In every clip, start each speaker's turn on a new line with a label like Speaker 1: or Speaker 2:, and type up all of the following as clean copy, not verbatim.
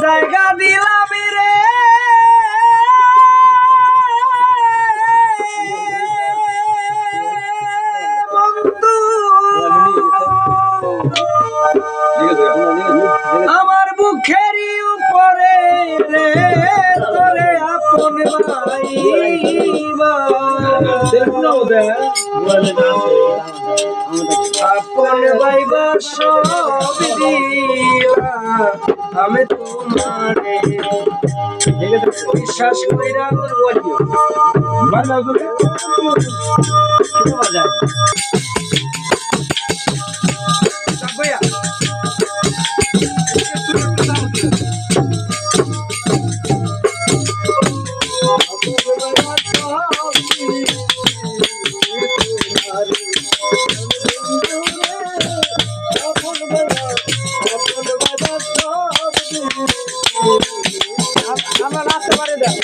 Speaker 1: জায়গা দিলাম রে বন্ধু আমার বুকেরই উপরে রে তোরে আপন ভাইবা আপন ভাইবা সব দিয়া আমি তোমারে বিশ্বাস কইরা বলিও আমরা নাচতে পারি দেখ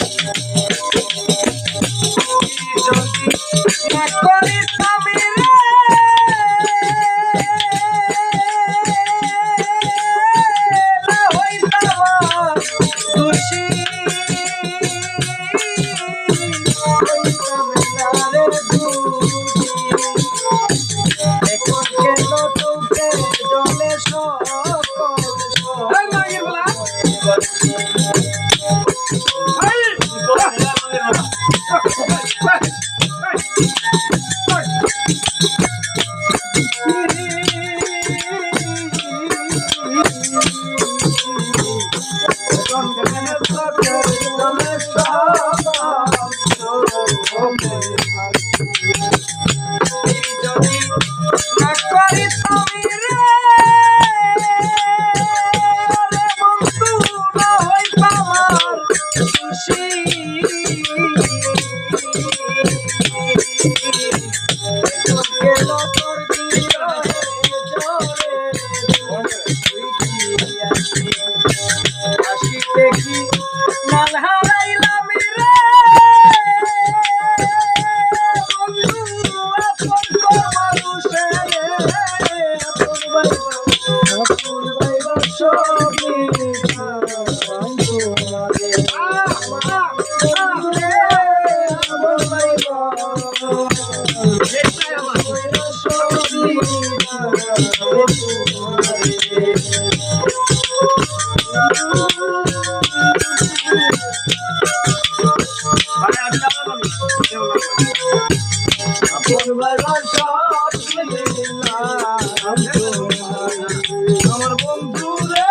Speaker 1: আমার বন্ধু রে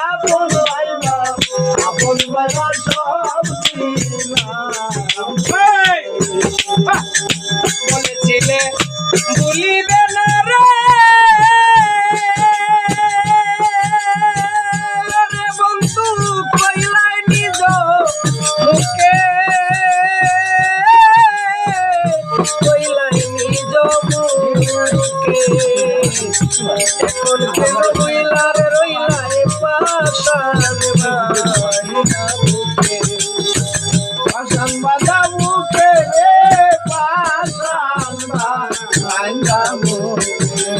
Speaker 1: আপন ভাইবা আপন ভাইবা সব বলেছিলে ভুলিবে না রে বন্ধু কইলাই নিজ মুখে কইলাই নিজ মুখে এখন কেন রইলারে রইলাই পাশান পাশান বাঁধা মুখে রে পাশান বাঁধা মুখে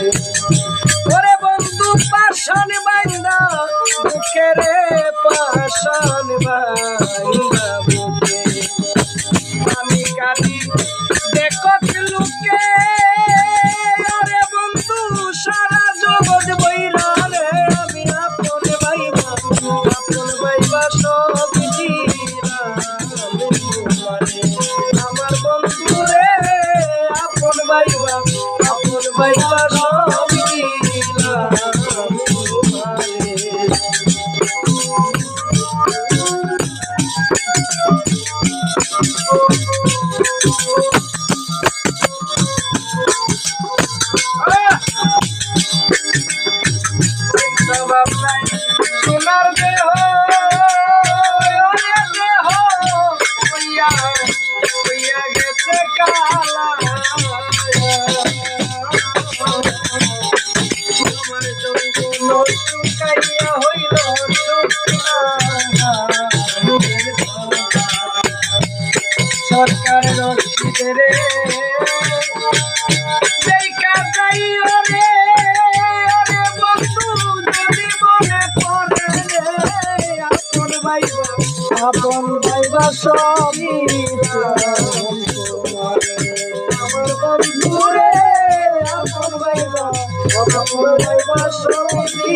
Speaker 1: ওরে বন্ধু পাশান বাঁধা মুখে রে পাশান বাঁধা মুখে আমি কাটি দেখো লুকে সারা জগৎ বইরা রে আমি আপন ভাইবা সব আমার বন্ধু রে আপন ভাইবা সব সোনার দেহ হইয়া গেছে কালা আমার জঙ্গল শুকাইয়া হইল সরকার রশিদে দেখা যাইও রে বন্ধু যদি মনে
Speaker 2: আপন ভাইবা সবই আমার বন্ধুরে আপন ভাইবা সবই